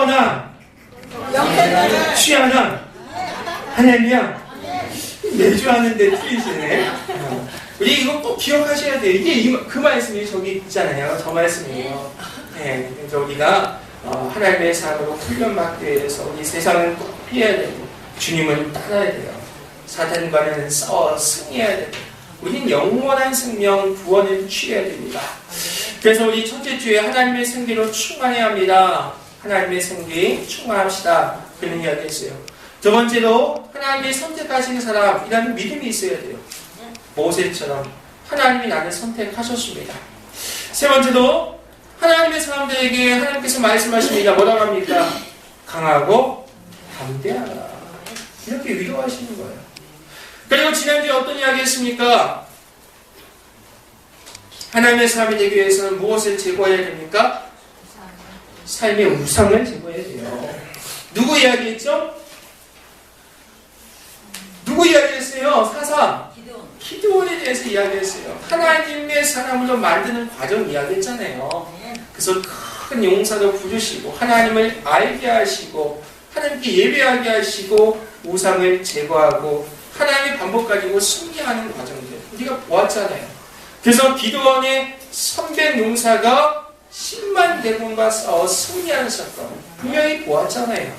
떠나 취하나 할렐루야. 매주 하는데 틀리시네. 우리 이거 꼭 기억하셔야 돼요. 이게 그 말씀이 저기 있잖아요. 저 말씀이에요. 네, 그래서 우리가 하나님의 사람으로 훈련받기 위해서 우리 세상은 꼭 피해야 되고 주님을 따라야 돼요. 사탄과는 싸워 승리해야 되고 우리는 영원한 생명 구원을 취해야 됩니다. 그래서 우리 첫째 주에 하나님의 생기로 충만해야 합니다. 하나님의 생기 충만합시다. 그런 이야기 했어요. 두 번째로 하나님이 선택하신 사람이라는 믿음이 있어야 돼요. 모세처럼 하나님이 나를 선택하셨습니다. 세 번째로 하나님의 사람들에게 하나님께서 말씀하십니다. 뭐라고 합니까? 강하고 담대하라. 이렇게 위로하시는 거예요. 그리고 지난주에 어떤 이야기 했습니까? 하나님의 사람이 되기 위해서는 무엇을 제거해야 됩니까? 삶의 우상을 제거해야 돼요. 누구 이야기했죠? 누구 이야기했어요? 사사 기드온에 대해서 이야기했어요. 하나님의 사람으로 만드는 과정 이야기했잖아요. 그래서 큰 용사도 부르시고 하나님을 알게 하시고 하나님께 예배하게 하시고 우상을 제거하고 하나님의 반복 가지고 승리하는 과정들 우리가 보았잖아요. 그래서 기드온의 300용사가 10만 대군과 싸워 승리하는 사건 분명히 보았잖아요.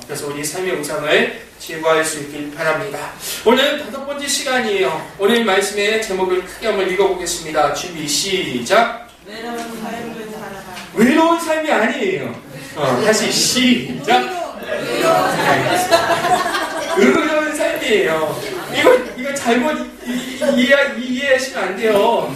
그래서 우리 삶의 우상을 제거할 수 있길 바랍니다. 오늘 5번째 시간이에요. 오늘 말씀의 제목을 크게 한번 읽어보겠습니다. 준비 시작. 외로운 삶이 아니에요. 다시 시작. 의로운 삶이에요. 이거 잘못 이해하시면 안 돼요.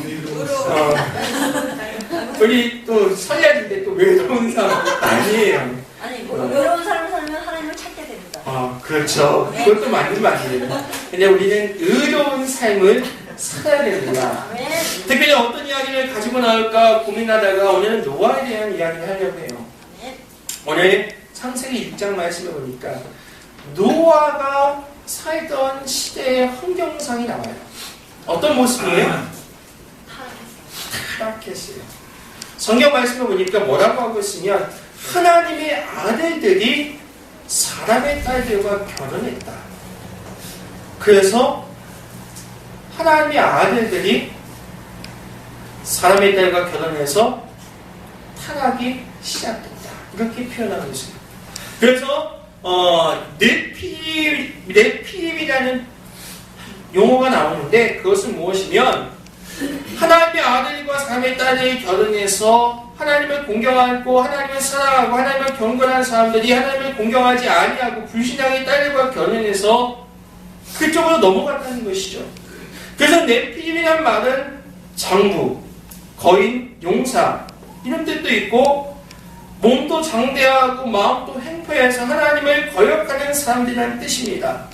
우리 또 설레는데 또 외로운 삶 아니에요. 아니 외로운 삶을 살면 하나님을 찾게 됩니다. 그렇죠. 그것도 맞는 말이에요. 근데 우리는 의로운 삶을 살아야 됩니다. 특별히 어떤 이야기를 가지고 나올까 고민하다가 오늘은 노아에 대한 이야기를 하려고 해요. 오늘 창세기 6장 말씀을 보니까 노아가 살던 시대의 환경상이 나와요. 어떤 모습이에요? 타락했어요. 성경 말씀을 보니까 뭐라고 하고 있으면 하나님의 아들들이 사람의 딸들과 결혼했다. 그래서 하나님의 아들들이 사람의 딸과 결혼해서 타락이 시작됐다. 이렇게 표현하고 있습니다. 그래서 네피림이라는 용어가 나오는데 그것은 무엇이면 하나님의 아들과 사람의 딸이 결혼해서 하나님을 공경하고 하나님을 사랑하고 하나님을 경건한 사람들이 하나님을 공경하지 아니하고 불신앙의 딸들과 결혼해서 그쪽으로 넘어갔다는 것이죠. 그래서 네피림이라는 말은 장부, 거인, 용사 이런 뜻도 있고 몸도 장대하고 마음도 횡포해서 하나님을 거역하는 사람들이라는 뜻입니다.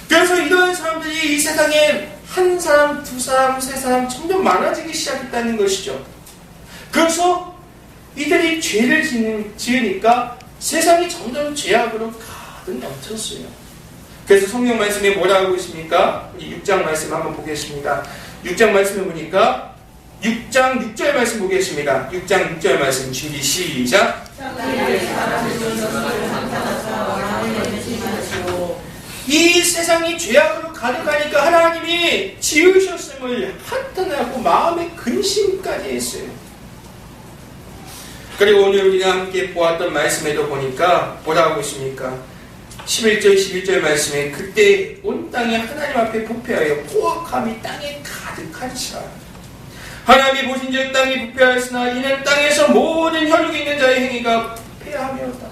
그래서 이런 사람들이 이 세상에 한 사람, 두 사람, 세 사람 점점 많아지기 시작했다는 것이죠. 그래서 이들이 죄를 지으니까 세상이 점점 죄악으로 가득 넘쳤어요. 그래서 성경 말씀에 뭐라고 하고 있습니까? 6장 말씀 한번 보겠습니다. 6장 말씀을 보니까 6장 6절 말씀 보겠습니다. 6장 6절 말씀 준비 시작. 이 세상이 죄악으로 가득하니까 하나님이 지으셨음을 한탄하고 마음의 근심까지 했어요. 그리고 오늘 우리가 함께 보았던 말씀에도 보니까 뭐라고 하고 있습니까? 11절 11절 말씀에 그때 온 땅이 하나님 앞에 부패하여 포악함이 땅에 가득한지라. 하나님이 보신즉 땅이 부패하였으나 이는 땅에서 모든 혈육이 있는 자의 행위가 부패하며다.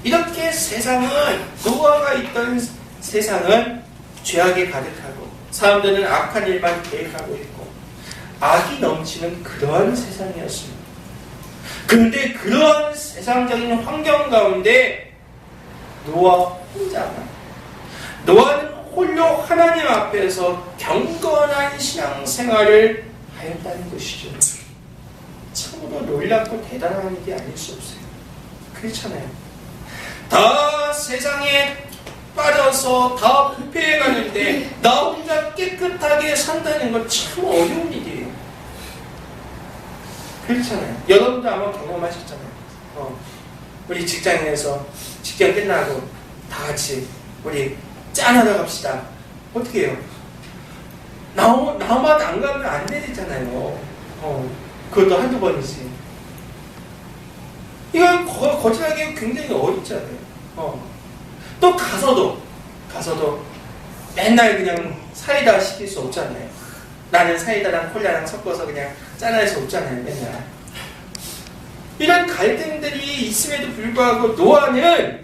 이렇게 세상은 노아가 있던 세상은 죄악에 가득하고 사람들은 악한 일만 계획하고 있고 악이 넘치는 그러한 세상이었습니다. 그런데 그러한 세상적인 환경 가운데 노아는 홀로 하나님 앞에서 경건한 신앙생활을 하였다는 것이죠. 참으로 놀랍고 대단한 일이 아닐 수 없어요. 그렇잖아요. 다 세상에 빠져서 다 부패해 가는데 나 혼자 깨끗하게 산다는 건 참 어려운 일이에요. 그렇잖아요. 여러분도 아마 경험하셨잖아요. 우리 직장에서 직장 끝나고 다 같이 우리 짠하러 갑시다. 어떻게 해요? 나만 안 가면 안 되잖아요. 그것도 한두 번이지. 이건 거절하기 굉장히 어렵잖아요. 또 가서도 맨날 그냥 사이다 시킬 수 없잖아요. 나는 사이다랑 콜라랑 섞어서 그냥 짠할 수 없잖아요. 맨날. 이런 갈등들이 있음에도 불구하고 노아는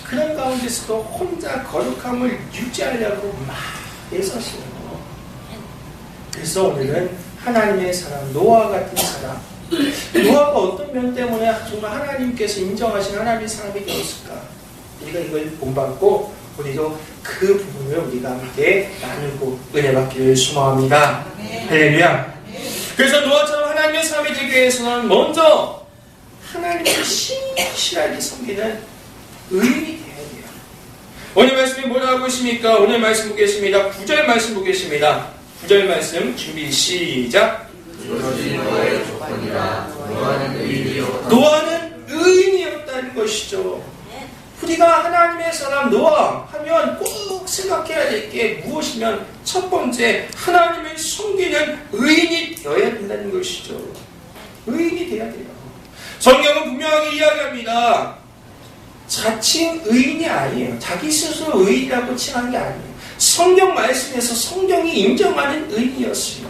그런 가운데서도 혼자 거룩함을 유지하려고 막 애써시는 거예요. 그래서 오늘은 하나님의 사람, 노아 같은 사람, 노아가 어떤 면 때문에 정말 하나님께서 인정하신 하나님의 사람이 되었을까? 우리가 이걸 본받고 우리도 그 부분을 우리가 함께 나누고 은혜 받기를 소망합니다. 할렐루야. 그래서 노아처럼 하나님의 사람이 되기 위해서는 먼저 하나님을 신실하게 섬기는 의인이 되어야 돼요. 오늘 말씀이 뭐라고 하고 있습니까? 오늘 말씀 보겠습니다. 9절 말씀 보겠습니다. 9절 말씀 준비 시작. 노아는 의인이었다는 것이죠. 우리가 하나님의 사람 노아 하면 꼭 생각해야 될 게 무엇이면 첫 번째 하나님을 섬기는 의인이 되어야 된다는 것이죠. 의인이 되어야 돼요. 성경은 분명하게 이야기합니다. 자칭 의인이 아니에요. 자기 스스로 의인이라고 칭한 게 아니에요. 성경 말씀에서 성경이 인정하는 의인이었습니다.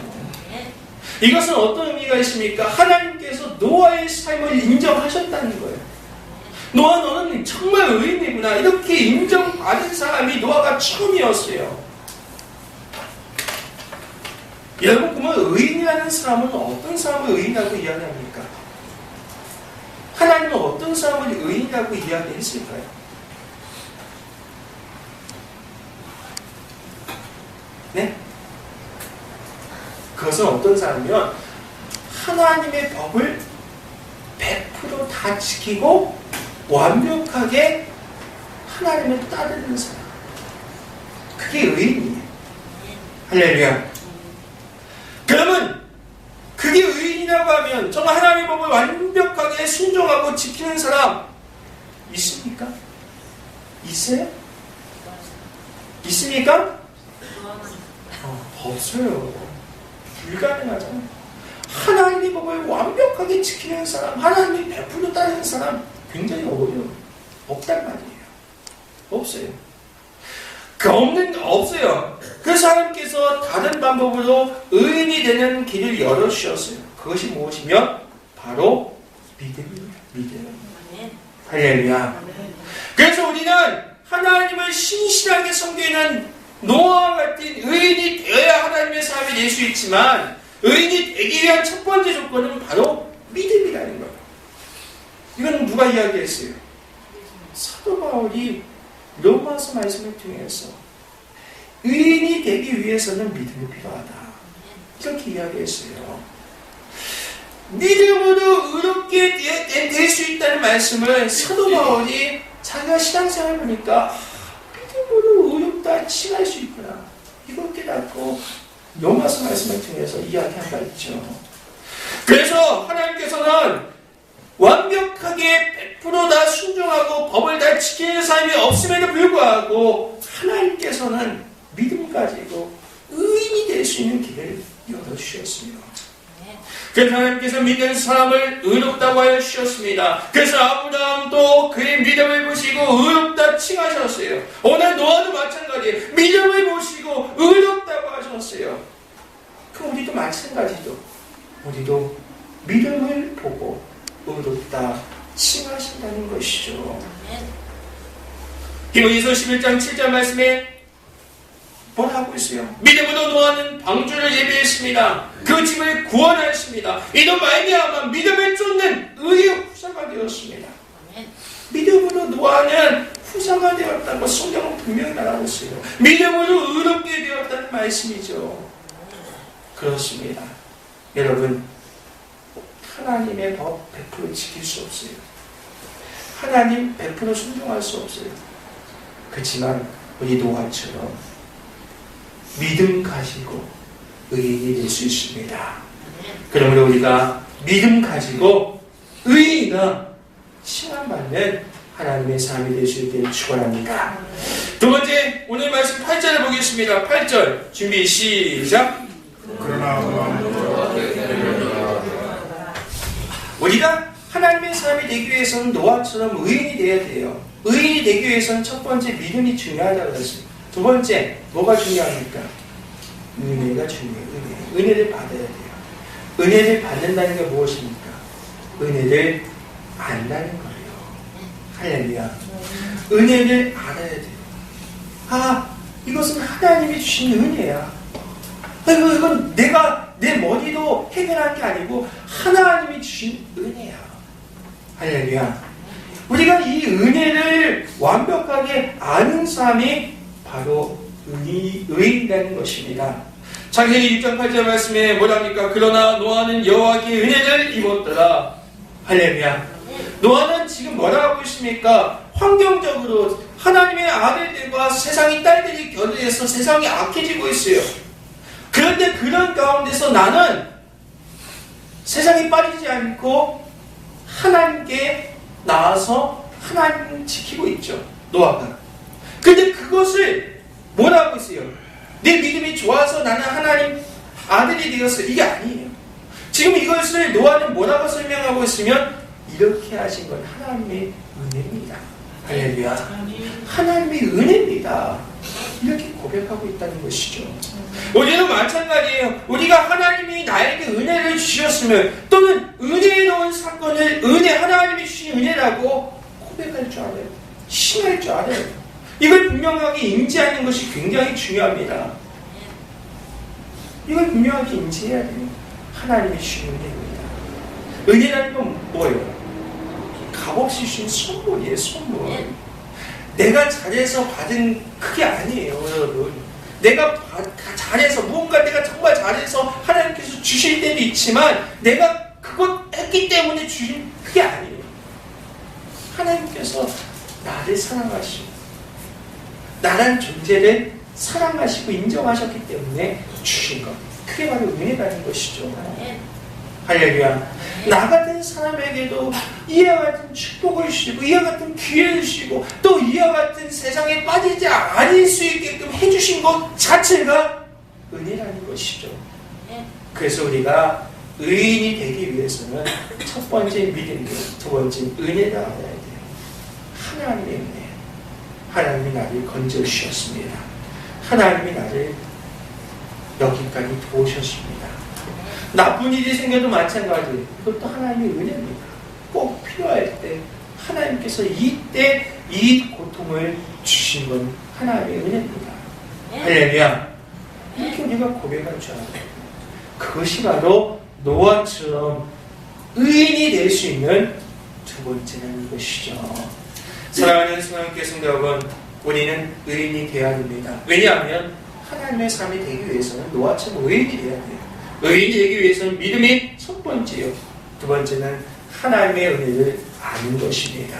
이것은 어떤 의미가 있습니까? 하나님께서 노아의 삶을 인정하셨다는 거예요. 노아 너는 정말 의인이구나. 이렇게 인정받은 사람이 노아가 처음이었어요. 여러분 그러면 의인이라는 사람은 어떤 사람을 의인이라고 이야기합니까? 하나님은 어떤 사람을 의인이라고 이야기했을까요? 네? 그것은 어떤 사람이면 하나님의 법을 100% 다 지키고 완벽하게 하나님을 따르는 사람. 그게 의인이에요. 할렐루야. 그러면 그게 의인이라고 하면 정말 하나님의 법을 완벽하게 순종하고 지키는 사람 있습니까? 있어요? 있습니까? 없어요. 불가능하잖아요. 하나님의 법을 완벽하게 지키는 사람, 하나님이 100% 따르는 사람 굉장히 어려워요. 없단 말이에요. 없어요. 없어요. 그래서 하나님께서 다른 방법으로 의인이 되는 길을 열어주셨어요. 그것이 무엇이면 바로 믿음이에요. 믿음. 할렐루야. 그래서 우리는 하나님을 신실하게 섬기는 노아와 같은 의인이 되어야 하나님의 사람이 될 수 있지만 의인이 되기 위한 첫 번째 조건은 바로 믿음이라는 거예요. 이건 누가 이야기했어요? 사도 바울이 로마서 말씀을 통해서 의인이 되기 위해서는 믿음이 필요하다. 이렇게 이야기했어요. 믿음으로 의롭게 될 수 있다는 말씀을 사도 바울이 자기가 신앙생활을 보니까 믿음으로 의롭다 칭할 수 있구나. 이걸 깨닫고 로마서 말씀을 통해서 이야기한 바 있죠. 그래서 하나님께서는 완벽하게 100% 다 순종하고 법을 다 지키는 사람이 없음에도 불구하고 하나님께서는 믿음 가지고 의인이 될 수 있는 길을 열어주셨습니다. 그래서 하나님께서 믿는 사람을 의롭다고 하여 주셨습니다. 그래서 아브라함도 그의 믿음을 보시고 의롭다 칭하셨어요. 오늘 노아도 마찬가지예요. 믿음을 보시고 의롭다고 하셨어요. 그럼 우리도 마찬가지죠. 우리도 믿음을 보고 의롭다 칭하신다는 것이죠. 히브리서 11장 7절 말씀에 뭘 하고 있어요? 믿음으로 노아는 방주를 예비했습니다. 그 집을 구원하였습니다. 이로 말미암아 믿음을 쫓는 의의 후사가 되었습니다. 믿음으로 노아는 후사가 되었다고 성경은 분명히 말하고 있어요. 믿음으로 의롭게 되었다는 말씀이죠. 그렇습니다. 여러분 하나님의 법 100% 지킬 수 없어요. 하나님 100% 순종할 수 없어요. 그렇지만 우리 노아처럼 믿음 가지고 의인이 될 수 있습니다. 그러므로 우리가 믿음 가지고 의인이나 칭함받는 하나님의 삶이 될 수 있기를 축원합니다. 두 번째, 오늘 말씀 8절을 보겠습니다. 8절 준비 시작. 우리가 하나님의 사람이 되기 위해서는 노아처럼 의인이 되어야 돼요. 의인이 되기 위해서는 첫 번째 믿음이 중요하다고 했습니다. 두 번째 뭐가 중요합니까? 은혜가 중요해요. 은혜를 받아야 돼요. 은혜를 받는다는 게 무엇입니까? 은혜를 안다는 거예요. 할렐루야. 은혜를 알아야 돼요. 이것은 하나님이 주신 은혜야. 이건 내가 내 머리로 해결한 게 아니고 하나님이 주신 은혜야. 할렐루야. 우리가 이 은혜를 완벽하게 아는 사람이 바로 의인이라는 것입니다. 창세기 6장 8절 말씀에 뭐랍니까? 그러나 노아는 여호와께 은혜를 입었더라. 할렐루야. 노아는 지금 뭐라고 하고 있습니까? 환경적으로 하나님의 아들들과 세상의 딸들이 결혼해서 세상이 악해지고 있어요. 그런데 그런 가운데서 나는 세상에 빠지지 않고 하나님께 나와서 하나님을 지키고 있죠. 노아가. 그런데 그것을 뭐라고 있어요? 내 믿음이 좋아서 나는 하나님 아들이 되었어요. 이게 아니에요. 지금 이것을 노아는 뭐라고 설명하고 있으면 이렇게 하신 건 하나님의 은혜입니다. 할렐루야. 하나님의 은혜입니다. 이렇게 고백하고 있다는 것이죠. 우리도 마찬가지예요. 우리가 하나님이 나에게 은혜를 주셨으면 또는 은혜에 넣은 사건을 하나님이 주신 은혜라고 고백할 줄 알아요. 신할 줄 알아요. 이걸 분명하게 인지하는 것이 굉장히 중요합니다. 이걸 분명하게 인지해야 돼요. 하나님이 주신 은혜입니다. 은혜라는 건 뭐예요? 값없이 주신 선물이에요. 선물. 내가 잘해서 받은 그게 아니에요. 여러분. 내가 잘해서 무언가 내가 정말 잘해서 하나님께서 주실 때도 있지만 내가 그것 했기 때문에 주신 그게 아니에요. 하나님께서 나를 사랑하시고 나란 존재를 사랑하시고 인정하셨기 때문에 주신 것. 그게 바로 은혜라는 것이죠. 할렐루야. 나 같은 사람에게도 이와 같은 축복을 주시고 이와 같은 기회를 주시고 또 이와 같은 세상에 빠지지 않을 수 있게끔 해주신 것 자체가 은혜라는 것이죠. 그래서 우리가 의인이 되기 위해서는 첫 번째 믿음이고 두 번째 은혜를 알아야 돼요. 하나님의 은혜. 하나님이 나를 건져주셨습니다. 하나님이 나를 여기까지 도우셨습니다. 나쁜 일이 생겨도 마찬가지예요. 그것도 하나님의 은혜입니다. 꼭 필요할 때 하나님께서 이때 이 고통을 주신 건 하나님의 은혜입니다. 할렐루야. 이렇게 우리가 고백할 줄 알아요. 그것이 바로 노아처럼 의인이 될 수 있는 두 번째는 이것이죠. 사랑하는 성령께 성도 여러분, 우리는 의인이 되어야 됩니다. 왜냐하면 하나님의 삶이 되기 위해서는 노아처럼 의인이 되어야 돼요. 의인이 되기 위해서는 믿음이 첫 번째요. 두 번째는 하나님의 은혜를 아는 것입니다.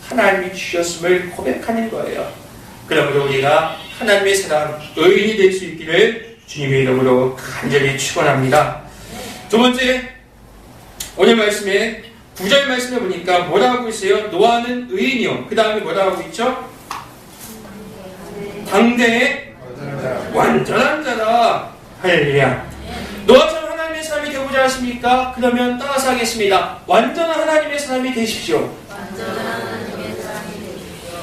하나님이 주셨음을 고백하는 거예요. 그러므로 우리가 하나님의 사람, 의인이 될 수 있기를 주님의 이름으로 간절히 축원합니다. 두 번째, 오늘 말씀에 9절 말씀에 보니까 뭐라 하고 있어요? 노아는 의인이요. 그 다음에 뭐라 하고 있죠? 당대의 완전한 자다. 할렐루야. 노아처럼 하나님의 사람이 되고자 하십니까? 그러면 따라서 하겠습니다. 완전한 하나님의 사람이 되십시오.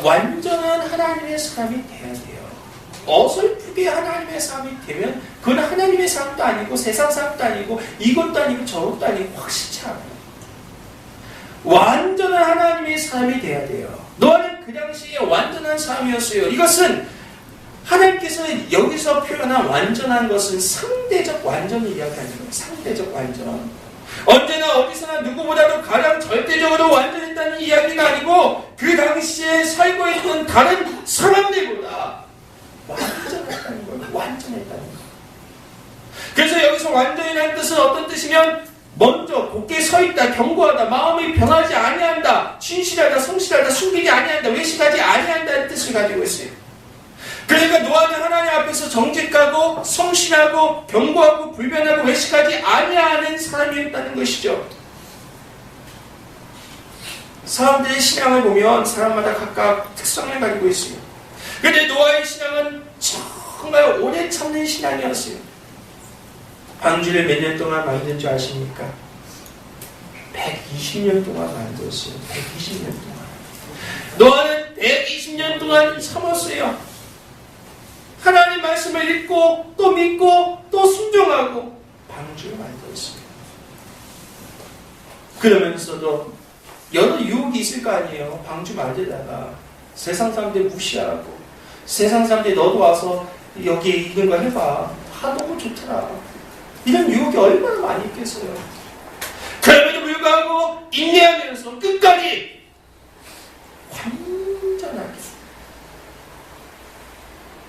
완전한 하나님의 사람이 돼야 돼요. 어설프게 하나님의 사람이 되면 그건 하나님의 사람도 아니고 세상 사람도 아니고 이것도 아니고 저것도 아니고 확실치 않아요. 완전한 하나님의 사람이 돼야 돼요. 노아는 그 당시에 완전한 사람이었어요. 이것은 하나님께서 여기서 표현한 완전한 것은 상대적 완전을 이야기하는 거예요. 상대적 완전. 언제나 어디서나 누구보다도 가장 절대적으로 완전했다는 이야기가 아니고 그 당시에 살고 있던 다른 사람들보다 완전했다는 거예요. 완전했다는 거예요. 그래서 여기서 완전이라는 뜻은 어떤 뜻이면 먼저 곧게 서있다, 견고하다, 마음이 변하지 아니한다, 진실하다, 성실하다, 숨기지 아니한다, 외식하지 아니한다는 뜻을 가지고 있어요. 그러니까 노아는 하나님 앞에서 정직하고 성실하고 견고하고 불변하고 외식하지 아니하는 사람이었다는 것이죠. 사람들의 신앙을 보면 사람마다 각각 특성을 가지고 있어요. 그런데 노아의 신앙은 정말 오래 참는 신앙이었어요. 방주를 몇 년 동안 만든 줄 아십니까? 120년 동안 만들었어요. 120년 동안. 노아는 120년 동안 참았어요. 하나님 말씀을 읽고 또 믿고 또 순종하고 방주를 만들었어요. 그러면서도 여러 유혹이 있을 거 아니에요. 방주 만들다가 세상 사람들 무시하고 세상 사람들이 너도 와서 여기에 있는 거 해봐. 다 너무 좋더라. 이런 유혹이 얼마나 많이 있겠어요. 그럼에도 불구하고 인내하면서 끝까지 완전하게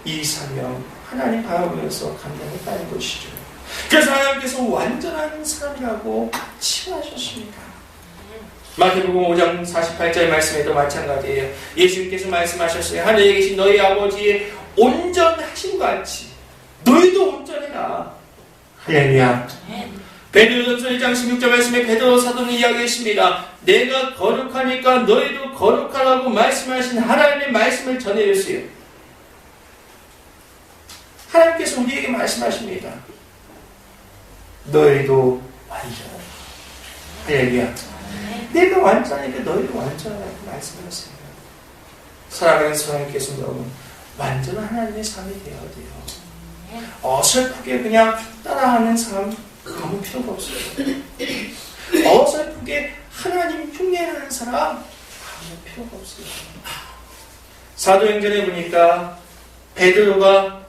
이 사명 하나님 바라보면서 감당했다는 것이죠. 그래서 하나님께서 완전한 사람이라고 칭하셨습니다. 마태복음 5장 48절 말씀에도 마찬가지예요. 예수님께서 말씀하셨어요. 하늘에 계신 너희 아버지의 온전하신 것 같이 너희도 온전해라. 할렐루야. 베드로전서 1장 16절 말씀에 베드로 사도는 이야기했습니다. 내가 거룩하니까 너희도 거룩하라고 말씀하신 하나님의 말씀을 전해줬어요. 하나님께서 우리에게 말씀하십니다. 너희도 완전하라. 할렐루야. 내가 완전하니까 너희도 완전하라고 말씀하셨어요. 살아가는 사람께서는 완전한 하나님의 삶이 되어야 돼요. 어설프게 그냥 따라하는 삶 아무 필요가 없어요. 어설프게 하나님 흉내하는 사람 아무 필요가 없어요. 사도행전에 보니까 베드로가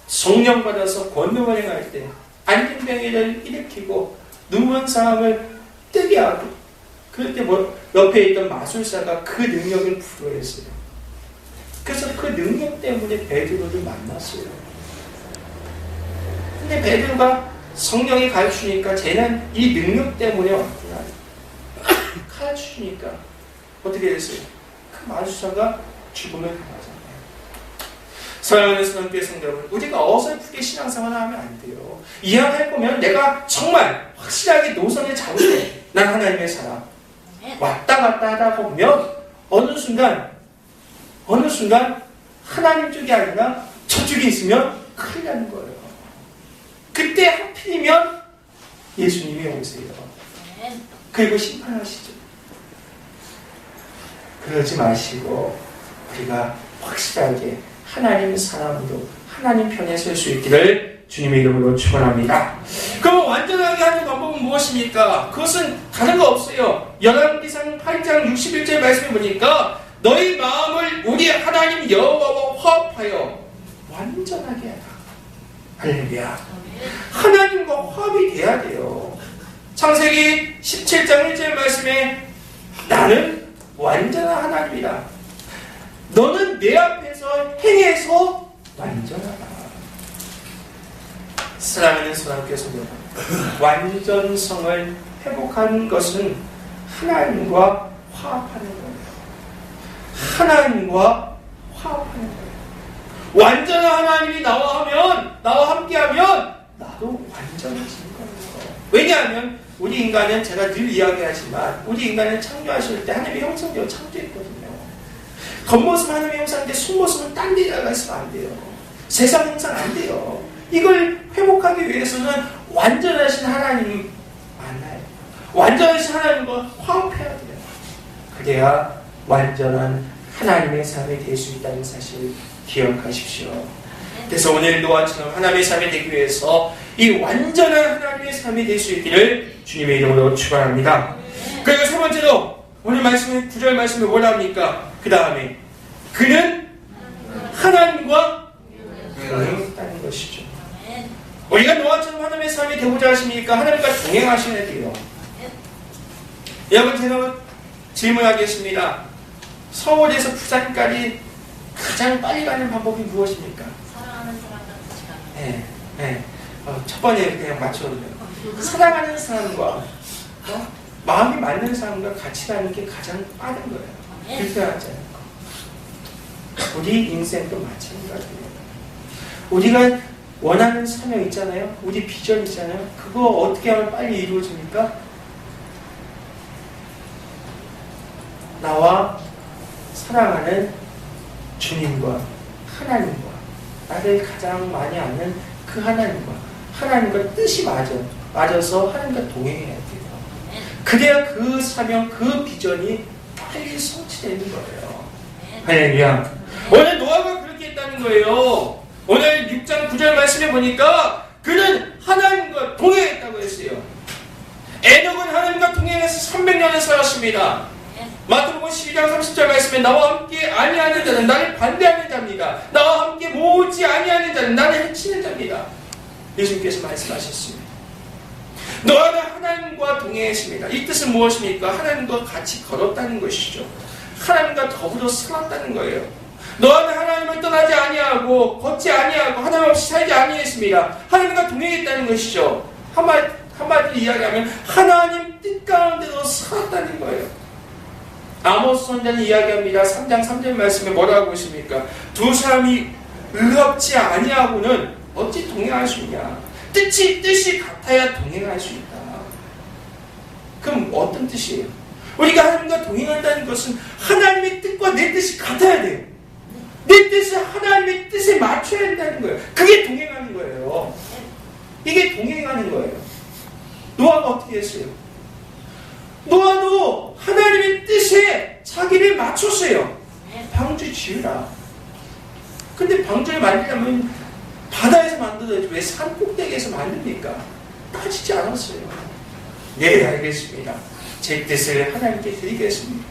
성령 받아서 권능을 행할 때 안진 병이를 일으키고 눈먼 사람을 뜨게 하고 그럴 때 옆에 있던 마술사가 그 능력을 부여했어요. 그래서 그 능력 때문에 베드로를 만났어요. 근데 베드로가 성령이 가르치니까 쟤는 이 능력 때문에 왔구나. 가르치니까 어떻게 됐어요? 그 마술사가 죽음을 당하잖아요. 사랑하는 성도님께 성도여러분, 우리가 어설프게 신앙생활을 하면 안 돼요. 이왕할 거면 내가 정말 확실하게 노선을 잡으면 난 하나님의 사람. 왔다 갔다 하다 보면 어느 순간 하나님 쪽이 아니라 저쪽에 있으면 큰일 나는 거예요. 그때 하필이면 예수님이 오세요. 그리고 심판하시죠. 그러지 마시고 우리가 확실하게 하나님 사람으로 하나님 편에 설 수 있기를 주님의 이름으로 축원합니다. 그럼 완전하게 하는 방법은 무엇입니까? 그것은 다른 거 없어요. 열왕기상 8장 61절 말씀해 보니까 너희 마음을 우리 하나님 여호와와 화합하여 완전하게 하라. 할렐루야. 하나님과 화합이 돼야 돼요. 창세기 17장 1절 말씀에 나는 완전한 하나님이다. 너는 내 앞에서 행해서 완전하다. 사랑하는 성도님께서는 완전성을 회복하는 것은 하나님과 화합하는 거예요. 하나님과 화합하는 거예요. 완전한 하나님이 나와 함께하면 나도 완전해지는 거예요. 왜냐하면 우리 인간은 제가 늘 이야기하지만 우리 인간은 창조하실 때 하나님의 형상대로 창조했거든요. 겉모습은 하나님의 형상인데 속모습은 딴 데 나가 있으면 안 돼요. 세상 형상 안 돼요. 이걸 회복하기 위해서는 완전하신 하나님 만나요. 완전하신 하나님과 화합해야 돼요. 그래야 완전한 하나님의 삶이 될 수 있다는 사실을 기억하십시오. 그래서 오늘 노아처럼 하나님의 삶이 되기 위해서 이 완전한 하나님의 삶이 될 수 있기를 주님의 이름으로 축원합니다. 그리고 세 번째로 오늘 말씀의 9절 말씀을 뭐라 합니까? 그 다음에 그는 하나님과 동행했다는 것이죠. 우리가 노아처럼 하나님의 삶이 되고자 하십니까? 하나님과 동행하셔야 돼요. 여러분 제가 질문하겠습니다. 서울에서 부산까지 가장 빨리 가는 방법이 무엇입니까? 사랑하는 사람과 같이 가는. 네. 첫 번째 그냥 맞춰보세요. 사랑하는 사람과 마음이 맞는 사람과 같이 가는 게 가장 빠른 거예요. 그렇게 하잖아요. 우리 인생도 마찬가지예요. 우리가 원하는 사명 있잖아요. 우리 비전 있잖아요. 그거 어떻게 하면 빨리 이루어집니까? 나와 사랑하는 주님과 하나님과 나를 가장 많이 아는 그 하나님과 뜻이 맞아서 하나님과 동행해야 돼요. 그래야 그 사명, 그 비전이 빨리 성취되는 거예요. 할렐루야. 오늘 노아가 그렇게 했다는 거예요. 오늘 6장 9절 말씀에 보니까 그는 하나님과 동행했다고 했어요. 에녹은 하나님과 동행해서 300년을 살았습니다. 마태복음 12장 30절 말씀에 나와 함께 아니하는 자는 나를 반대하는 자입니다. 나와 함께 모으지 아니하는 자는 나를 해치는 자입니다. 예수님께서 말씀하셨습니다. 노아는 하나님과 동행했습니다. 이 뜻은 무엇입니까? 하나님과 같이 걸었다는 것이죠. 하나님과 더불어 살았다는 거예요. 노아는 하나님을 떠나지 아니하고 걷지 아니하고 하나님 없이 살지 아니했습니다. 하나님과 동행했다는 것이죠. 한마디로 이야기하면 하나님 뜻 가운데로 살았다는 거예요. 아모스 선지자는 이야기합니다. 3장 3절 말씀에 뭐라고 있습니까? 두 사람이 의롭지 아니하고는 어찌 동행할 수 있냐? 뜻이 같아야 동행할 수 있다. 그럼 어떤 뜻이에요? 우리가 하나님과 동행한다는 것은 하나님의 뜻과 내 뜻이 같아야 돼요. 내 뜻을 하나님의 뜻에 맞춰야 한다는 거예요. 그게 동행하는 거예요. 이게 동행하는 거예요. 노아가 어떻게 했어요? 노아도 하나님의 뜻에 자기를 맞췄어요. 방주 지으라. 근데 방주를 만들려면 바다에서 만들어야지 왜 산 꼭대기에서 만듭니까? 따지지 않았어요. 네, 알겠습니다. 제 뜻을 하나님께 드리겠습니다.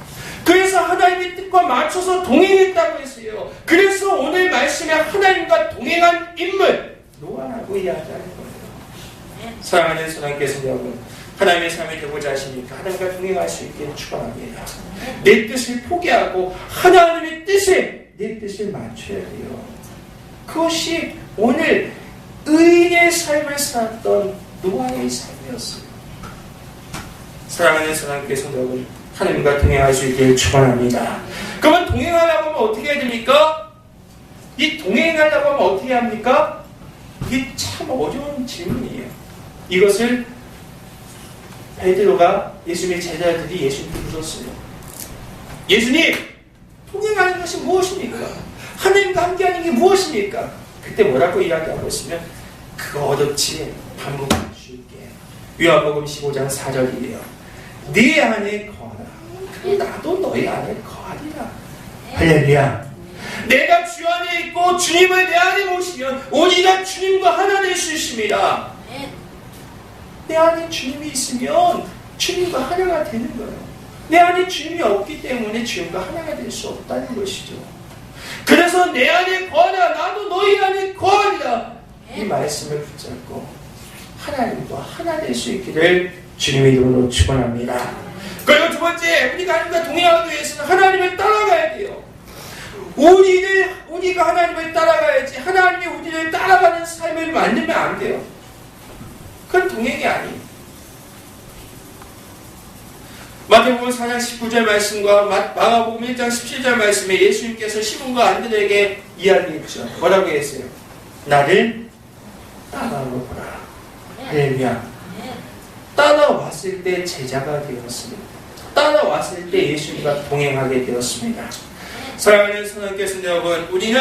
그래서 하나님의 뜻과 맞춰서 동행했다고 했어요. 그래서 오늘 말씀에 하나님과 동행한 인물 노아라고 이야기하는 거예요. 사랑하는 선왕께서 여러분, 하나님의 삶이 되고자 하시니까 하나님과 동행할 수 있기를 축원합니다. 내 뜻을 포기하고 하나님의 뜻에 내 뜻을 맞춰야 돼요. 그것이 오늘 의인의 삶을 살았던 노아의 삶이었어요. 사랑하는 선왕께서 여러분, 하나님과 동행할 수 있기를 축원합니다. 그러면 동행하려고 하면 어떻게 해야 됩니까? 이 동행하려고 하면 어떻게 합니까? 이게 참 어려운 질문이에요. 이것을 베드로가 예수님의 제자들이 예수님께 물었어요. 예수님, 동행하는 것이 무엇입니까? 하나님과 함께하는 게 무엇입니까? 그때 뭐라고 이야기하고 있으면 그거 어렵지 반복해 줄게. 요한복음 15장 4절이에요. 네 안에 거하라. 나도 너희 안에 거하리라. 할렐루야. 내가 주 안에 있고 주님을 내 안에 모시면 오니가 주님과 하나 될 수 있습니다. 내 안에 주님이 있으면 주님과 하나가 되는 거예요. 내 안에 주님이 없기 때문에 주님과 하나가 될 수 없다는 것이죠. 그래서 내 안에 거하라. 나도 너희 안에 거하리라. 이 말씀을 붙잡고 하나님과 하나 될 수 있기를 주님의 이름으로 축원합니다. 그리고 두 번째, 우리가 하나님과 동행하기 위해서는 하나님을 따라가야 돼요. 우리가 하나님을 따라가야지 하나님이 우리를 따라가는 삶을 만들면 안 돼요. 그건 동행이 아니에요. 마태복음 4장 19절 말씀과 마가복음 1장 17절 말씀에 예수님께서 시몬과 안드레에게 이야기했죠. 뭐라고 했어요? 나를 따라오거라. 할렐루야. 따라왔을 때 제자가 되었습니다. 따라왔을 때 예수님과 동행하게 되었습니다. 사랑하는 선왕께서 여러분, 우리는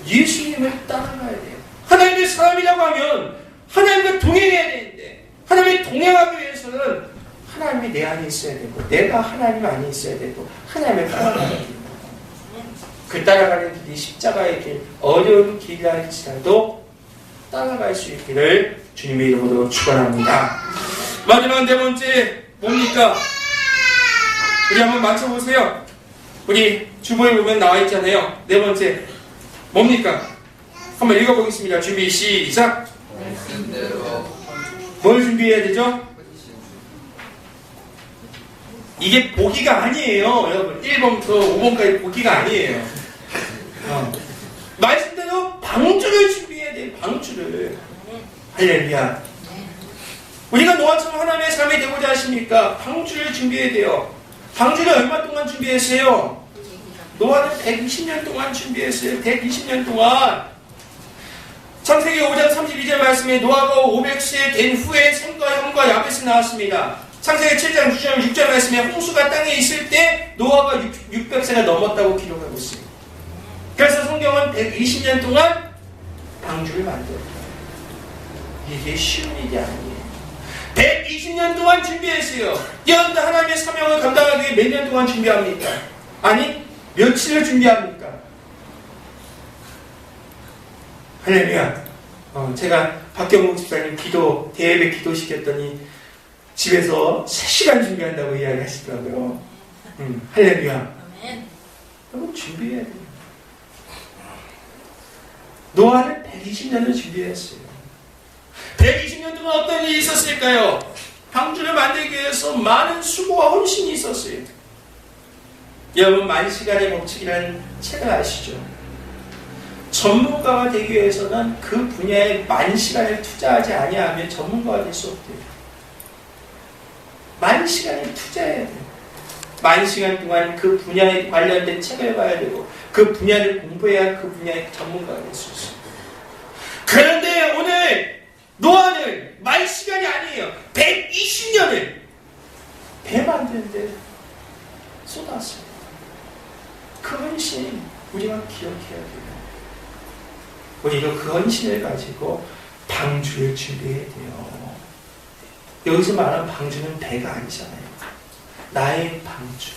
예수님을 따라가야 돼요. 하나님의 사람이라고 하면 하나님과 동행해야 되는데, 하나님과 동행하기 위해서는 하나님이 내 안에 있어야 되고 내가 하나님 안에 있어야 되고 하나님을 따라가야 됩니다. 그 따라가는 길이 십자가의 길, 어려운 길이라 할지라도 따라갈 수 있기를 주님의 이름으로 축원합니다. 마지막 네 번째 뭡니까? 우리 한번 맞춰보세요. 우리 주보에 보면 나와 있잖아요. 네 번째 뭡니까? 한번 읽어보겠습니다. 준비 시작. 뭘 준비해야 되죠? 이게 보기가 아니에요. 여러분 1번부터 5번까지 보기가 아니에요. 말씀대로 방주를 준비해야 돼요. 방주를. 할렐루야. 우리가 노아처럼 하나님의 삶이 되고자 하십니까? 방주를 준비해야 돼요. 방주를 얼마 동안 준비했어요? 노아는 120년 동안 준비했어요. 120년 동안. 창세기 5장 32절 말씀에 노아가 500세 된 후에 셈과 형과 야벳이 나왔습니다. 창세기 7장 6절 말씀에 홍수가 땅에 있을 때 노아가 600세가 넘었다고 기록하고 있습니다. 그래서 성경은 120년 동안 방주를 만들었다. 이게 쉬운 일이 아니에요. 120년 동안 준비했어요. 여러분들 하나님의 사명을 감당하기 위해 몇 년 동안 준비합니까? 아니, 며칠을 준비합니까? 할렐루야. 제가 박경목 집사님 대예배 기도 시켰더니 집에서 3시간 준비한다고 이야기하시더라고요. 할렐루야. 여러분 준비해야 돼요. 노아는 120년을 준비했어요. 120년 동안 어떤 일이 있었을까요? 방주를 만들기 위해서 많은 수고와 헌신이 있었어요. 여러분 만시간의 법칙이라는 책을 아시죠? 전문가가 되기 위해서는 그 분야에 만시간을 투자하지 아니하면 전문가가 될 수 없대요. 만시간을 투자해야 돼요. 만시간 동안 그 분야에 관련된 책을 봐야 되고 그 분야를 공부해야 그 분야의 전문가가 될 수 있어요. 그런데 오늘 노아는 만시간이 아니에요. 120년을 배 만드는데 쏟았어요. 그 헌신 우리가 기억해야 돼요. 우리도 그 헌신을 가지고 방주를 준비해야 돼요. 여기서 말하는 방주는 배가 아니잖아요. 나의 방주.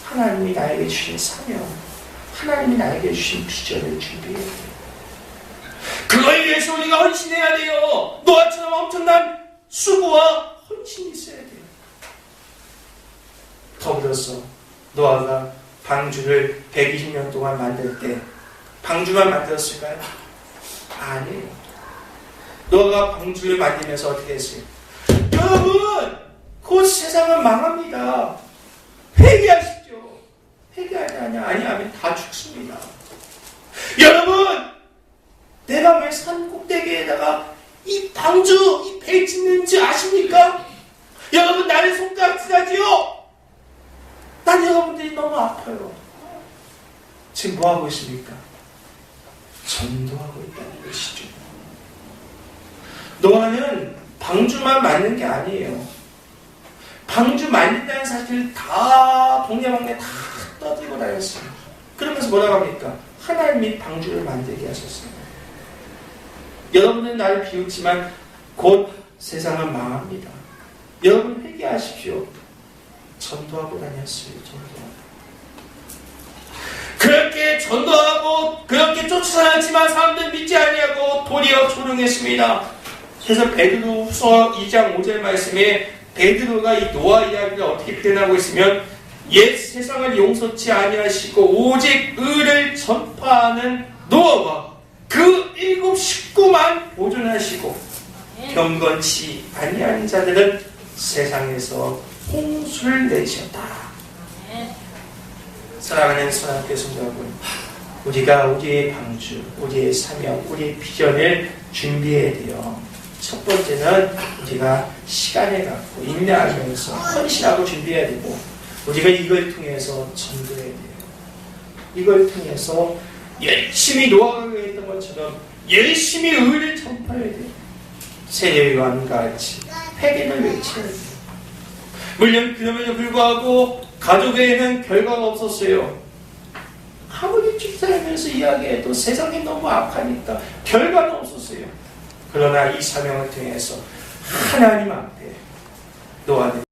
하나님이 나에게 주신 사명, 하나님이 나에게 주신 비전을 준비해야 돼요. 그걸 위해서 우리가 헌신해야 돼요. 노아처럼 엄청난 수고와 헌신이 있어야 돼요. 더불어서 노아가 방주를 120년 동안 만들 때 방주만 만들었을까요? 아니에요. 노아가 방주를 만들면서 어떻게 했어요? 여러분! 곧 세상은 망합니다. 회개하십시오. 회개하지 아니하면 다 죽습니다. 여러분! 내가 왜 산 꼭대기에다가 이 방주, 이 배 짓는지 아십니까? 여러분 나를 손가락질하지요? 난 여러분들이 너무 아파요. 지금 뭐하고 있습니까? 전도하고 있다는 것이죠. 노아는 방주만 만든 게 아니에요. 방주 만든다는 사실을 다 동네방네 다 떠들고 다녔어요. 그러면서 뭐라고 합니까? 하나님이 방주를 만들게 하셨어요. 여러분은 나를 비웃지만 곧 세상은 망합니다. 여러분 회개하십시오. 전도하고 다녔어요. 그렇게 전도하고 그렇게 쫓아다녔지만 사람들 믿지 아니하고 도리어 조롱했습니다. 그래서 베드로후서 2장 5절 말씀에 베드로가 이 노아 이야기를 어떻게 표현하고 있으면 옛 세상을 용서치 아니하시고 오직 의를 전파하는 노아와 그 7 식구만 보존하시고 경건치 아니한 자들은 세상에서 홍수를 내셨다. 사랑하는 선악교 성도 여러분, 우리가 우리의 방주, 우리의 사명, 우리의 비전을 준비해야 돼요. 첫 번째는 우리가 시간을 갖고 인내하면서 헌신하고 준비해야 되고, 우리가 이걸 통해서 전도해야 돼요. 이걸 통해서 열심히 노아가 했던 것처럼 열심히 의를 전파해야 돼요. 세례 요한과 같이 회개를 외쳐야 돼요. 물론 그럼에도 불구하고 가족에는 결과가 없었어요. 아무리 쭉 살면서 이야기해도 세상이 너무 악하니까 결과는 없었어요. 그러나 이 사명을 통해서 하나님 앞에 노아는